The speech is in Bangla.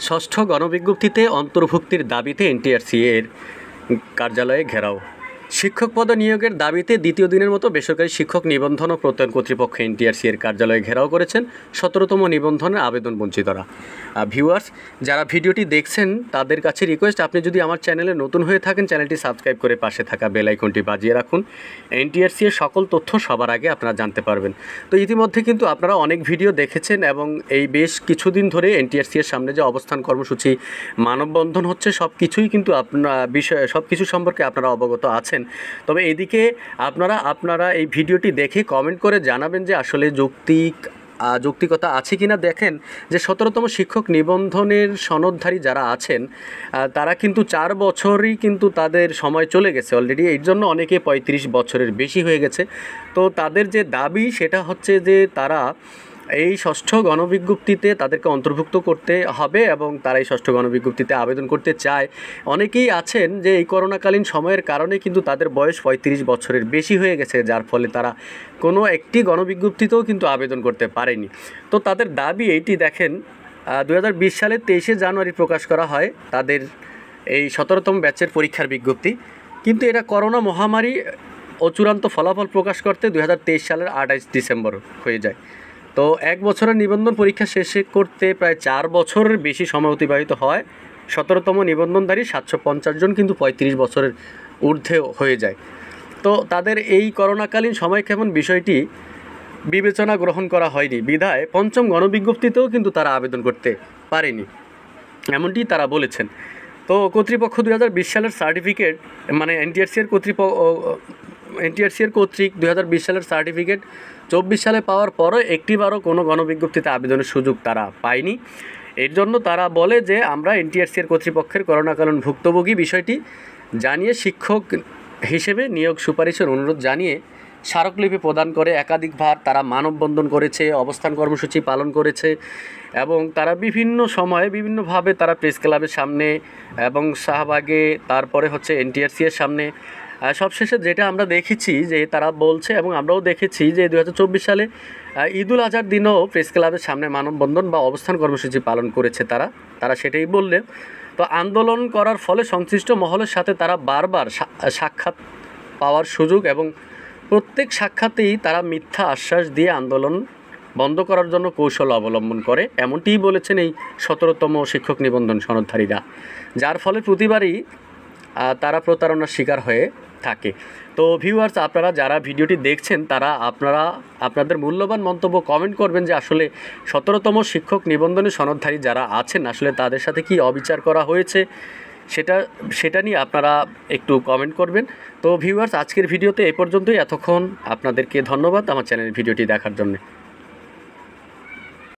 ষষ্ঠ গণবিজ্ঞপ্তিতে অন্তর্ভুক্তির দাবিতে এনটিআরসি এর কার্যালয়ে ঘেরাও। শিক্ষক পদে নিয়োগের দাবিতে দ্বিতীয় দিনের মতো বেসরকারি শিক্ষক নিবন্ধন ও প্রত্যয়ন কর্তৃপক্ষ এনটিআরসি এর কার্যালয়ে ঘেরাও করেছেন 17তম নিবন্ধনের আবেদন বঞ্চিতরা। ভিউয়ার্স, যারা ভিডিওটি দেখছেন তাদের কাছে রিকোয়েস্ট, আপনি যদি আমার চ্যানেলে নতুন হয়ে থাকেন চ্যানেলটি সাবস্ক্রাইব করে পাশে থাকা বেল আইকনটি বাজিয়ে রাখুন। এনটিআরসি এর সকল তথ্য সবার আগে আপনারা জানতে পারবেন। তো ইতিমধ্যে কিন্তু আপনারা অনেক ভিডিও দেখেছেন এবং এই বেশ কিছুদিন ধরে এনটিআরসি এর সামনে যে অবস্থান কর্মসূচি, মানববন্ধন হচ্ছে, সব কিছুই কিন্তু সব কিছু সম্পর্কে আপনারা অবগত আছেন। তবে এদিকে আপনারা এই ভিডিওটি দেখে কমেন্ট করে জানাবেন যে আসলে যৌক্তিকতা আছে কিনা। দেখেন যে 17তম শিক্ষক নিবন্ধনের সনদধারী যারা আছেন তারা কিন্তু 4 বছরই কিন্তু তাদের সময় চলে গেছে অলরেডি। এর জন্য অনেকে 35 বছরের বেশি হয়ে গেছে। তো তাদের যে দাবি সেটা হচ্ছে যে তারা এই ষষ্ঠ গণবিজ্ঞপ্তিতে তাদেরকে অন্তর্ভুক্ত করতে হবে এবং তারা এই ষষ্ঠ গণবিজ্ঞপ্তিতে আবেদন করতে চায়। অনেকেই আছেন যে এই করোনাকালীন সময়ের কারণে কিন্তু তাদের বয়স 35 বছরের বেশি হয়ে গেছে, যার ফলে তারা কোনো একটি গণবিজ্ঞপ্তিতেও কিন্তু আবেদন করতে পারেনি। তো তাদের দাবি এইটি। দেখেন 2020 সালের 23শে জানুয়ারি প্রকাশ করা হয় তাদের এই 17তম ব্যাচের পরীক্ষার বিজ্ঞপ্তি, কিন্তু এটা করোনা মহামারী ও চূড়ান্ত ফলাফল প্রকাশ করতে 2023 সালের 28 ডিসেম্বর হয়ে যায়। তো 1 বছরের নিবন্ধন পরীক্ষা শেষ করতে প্রায় 4 বছরের বেশি সময় অতিবাহিত হয়। 17তম নিবন্ধনধারী 750 জন কিন্তু 35 বছরের ঊর্ধ্বে হয়ে যায়। তো তাদের এই করোনাকালীন সময় কেমন বিষয়টি বিবেচনা গ্রহণ করা হয়নি বিধায় পঞ্চম গণবিজ্ঞপ্তিতেও কিন্তু তারা আবেদন করতে পারেনি, এমনটি তারা বলেছেন। তো কর্তৃপক্ষ 2020 সালের সার্টিফিকেট, মানে এনটিআরসি এর কর্তৃক 2020 সালের সার্টিফিকেট 24 সালে পাওয়ার পরও একটিবারও কোনো গণবিজ্ঞপ্তিতে আবেদনের সুযোগ তারা পায়নি। এর জন্য তারা বলে যে আমরা এনটিআরসি এর কর্তৃপক্ষের করোনাকালীন ভুক্তভোগী বিষয়টি জানিয়ে শিক্ষক হিসেবে নিয়োগ সুপারিশের অনুরোধ জানিয়ে স্মারকলিপি প্রদান করে একাধিকবার তারা মানববন্ধন করেছে, অবস্থান কর্মসূচি পালন করেছে এবং তারা বিভিন্ন সময়ে বিভিন্নভাবে তারা প্রেস ক্লাবের সামনে এবং শাহবাগে, তারপরে হচ্ছে এনটিআরসি এর সামনে, সবশেষে যেটা আমরা দেখেছি যে তারা বলছে এবং আমরাও দেখেছি যে 2024 সালে ঈদুল আজহার দিনও প্রেস ক্লাবের সামনে মানববন্ধন বা অবস্থান কর্মসূচি পালন করেছে তারা সেটাই বললে। তো আন্দোলন করার ফলে সংশ্লিষ্ট মহলের সাথে তারা বারবার সাক্ষাৎ পাওয়ার সুযোগ এবং প্রত্যেক সাক্ষাতেই তারা মিথ্যা আশ্বাস দিয়ে আন্দোলন বন্ধ করার জন্য কৌশল অবলম্বন করে, এমনটিই বলেছেন এই 17তম শিক্ষক নিবন্ধন সনদধারীরা, যার ফলে প্রতিবারই তারা প্রতারণার শিকার হয়ে থাকে। তো ভিউয়ার্স, আপনারা যারা ভিডিওটি দেখছেন তারা আপনাদের মূল্যবান মন্তব্য কমেন্ট করবেন যে আসলে 17তম শিক্ষক নিবন্ধনের সনদধারী যারা আছেন আসলে তাদের সাথে কি অবিচার করা হয়েছে সেটা নিয়ে আপনারা একটু কমেন্ট করবেন। তো ভিউয়ার্স, আজকের ভিডিওতে এই পর্যন্তই। এতক্ষণ আপনাদেরকে ধন্যবাদ আমার চ্যানেলের ভিডিওটি দেখার জন্য।